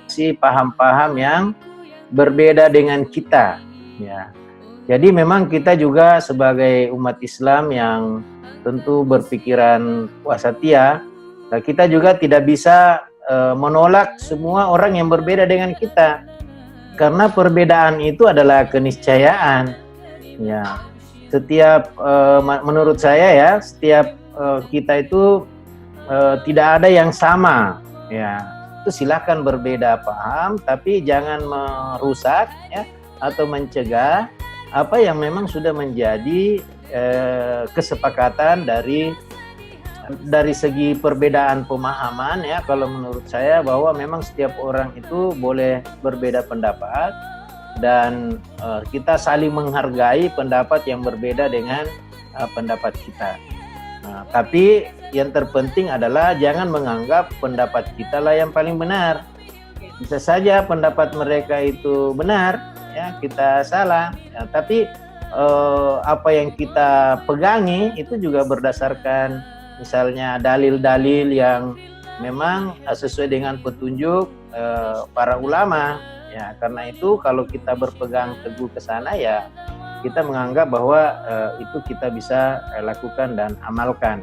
Si paham-paham yang berbeda dengan kita, ya. Jadi memang kita juga sebagai umat Islam yang tentu berpikiran wasatiyah, kita juga tidak bisa menolak semua orang yang berbeda dengan kita, karena perbedaan itu adalah keniscayaan. Ya, setiap menurut saya ya, setiap kita itu tidak ada yang sama. Ya, itu silakan berbeda paham, tapi jangan merusak ya atau mencegah apa yang memang sudah menjadi kesepakatan dari segi perbedaan pemahaman ya. Kalau menurut saya bahwa memang setiap orang itu boleh berbeda pendapat dan kita saling menghargai pendapat yang berbeda dengan pendapat kita. Tapi yang terpenting adalah jangan menganggap pendapat kita lah yang paling benar. Bisa saja pendapat mereka itu benar, ya kita salah. Ya, tapi apa yang kita pegangi itu juga berdasarkan misalnya dalil-dalil yang memang sesuai dengan petunjuk para ulama. Ya, karena itu kalau kita berpegang teguh ke sana ya kita menganggap bahwa itu kita bisa lakukan dan amalkan.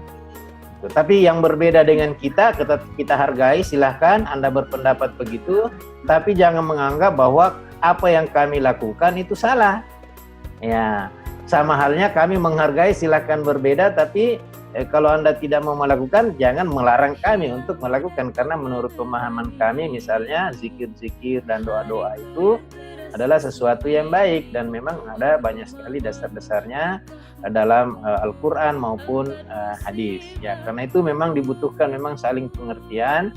Tapi yang berbeda dengan kita hargai, silahkan Anda berpendapat begitu, tapi jangan menganggap bahwa apa yang kami lakukan itu salah. Ya, sama halnya kami menghargai, silahkan berbeda, tapi kalau Anda tidak mau melakukan, jangan melarang kami untuk melakukan, karena menurut pemahaman kami misalnya zikir-zikir dan doa-doa itu adalah sesuatu yang baik dan memang ada banyak sekali dasar-dasarnya dalam Al-Quran maupun hadis. Ya, karena itu memang dibutuhkan memang saling pengertian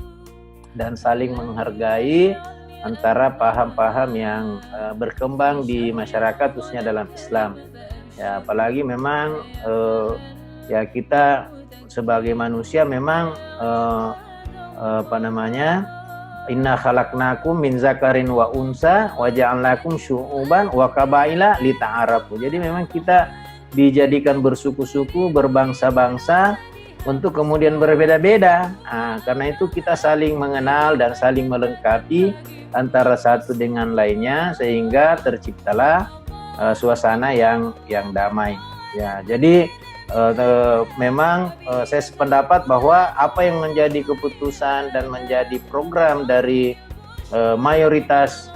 dan saling menghargai antara paham-paham yang berkembang di masyarakat khususnya dalam Islam. Ya, apalagi memang ya kita sebagai manusia memang inna khalaqnakum min zakarin wa unsa wa ja'alnakum syu'uban wa qabaila lita'arafu. Jadi memang kita dijadikan bersuku-suku, berbangsa-bangsa untuk kemudian berbeda-beda. Karena itu kita saling mengenal dan saling melengkapi antara satu dengan lainnya sehingga terciptalah suasana yang damai. Ya, jadi memang saya sependapat bahwa apa yang menjadi keputusan dan menjadi program dari mayoritas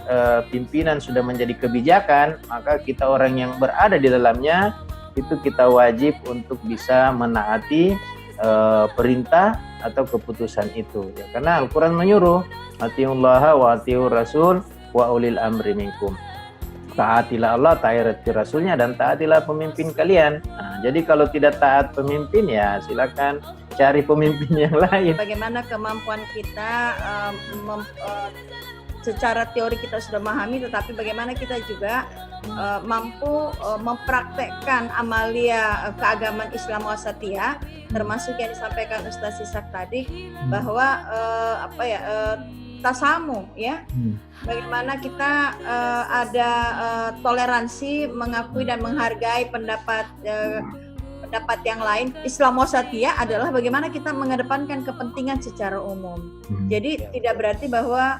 pimpinan sudah menjadi kebijakan, maka kita orang yang berada di dalamnya itu kita wajib untuk bisa menaati perintah atau keputusan itu ya, karena Al-Quran menyuruh atiullaha wa atiur rasul wa ulil amri minkum. Taatilah Allah, taati Rasulnya, dan taatilah pemimpin kalian. Jadi kalau tidak taat pemimpin ya silakan cari pemimpin yang lain. Bagaimana kemampuan kita secara teori kita sudah memahami, tetapi bagaimana kita juga mampu mempraktekkan amalia keagamaan Islam wasatiyah, termasuk yang disampaikan Ustaz Ishak tadi bahwa tasamu ya. Bagaimana kita ada toleransi, mengakui dan menghargai pendapat yang lain. Islam wasatiyah adalah bagaimana kita mengedepankan kepentingan secara umum. Jadi tidak berarti bahwa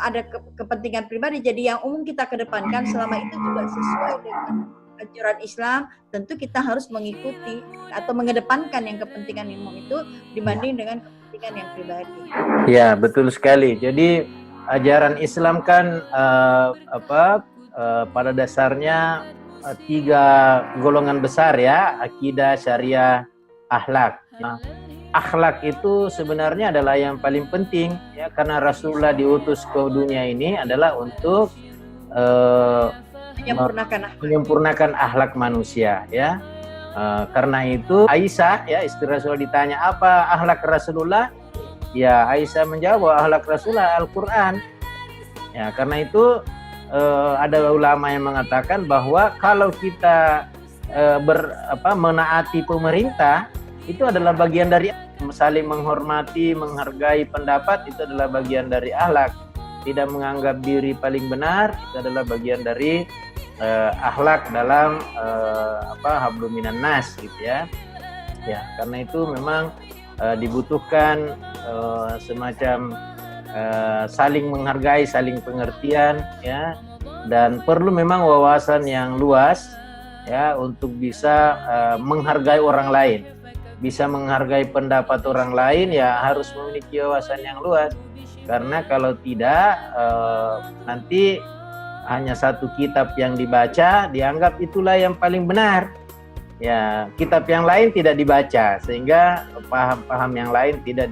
ada kepentingan pribadi. Jadi yang umum kita kedepankan selama itu juga sesuai dengan anjuran Islam, tentu kita harus mengikuti atau mengedepankan yang kepentingan umum itu dibanding dengan kepentingan yang pribadi. Ya, betul sekali. Jadi ajaran Islam kan pada dasarnya 3 golongan besar ya, akidah, syariah, akhlak. Nah, akhlak itu sebenarnya adalah yang paling penting ya, karena Rasulullah diutus ke dunia ini adalah untuk menyempurnakan akhlak manusia ya. Karena itu Aisyah ya, istri Rasulullah ditanya apa akhlak Rasulullah, ya Aisyah menjawab akhlak Rasulullah Al-Quran. Ya, karena itu ada ulama yang mengatakan bahwa kalau kita menaati pemerintah itu adalah bagian dari saling menghormati, menghargai pendapat, itu adalah bagian dari akhlak. Tidak menganggap diri paling benar itu adalah bagian dari akhlak dalam hablum minan nas gitu ya. Ya, karena itu memang dibutuhkan semacam saling menghargai, saling pengertian, ya, dan perlu memang wawasan yang luas, ya, untuk bisa menghargai orang lain, bisa menghargai pendapat orang lain, ya harus memiliki wawasan yang luas. Karena kalau tidak, nanti hanya satu kitab yang dibaca dianggap itulah yang paling benar. Ya, kitab yang lain tidak dibaca, sehingga paham-paham yang lain tidak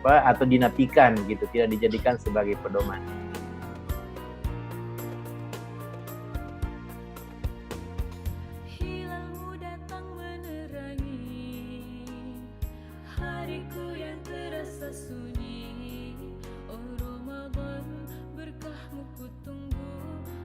atau dinafikan gitu, tidak dijadikan sebagai pedoman. Hilalmu datang menerangi hariku yang terasa sunyi.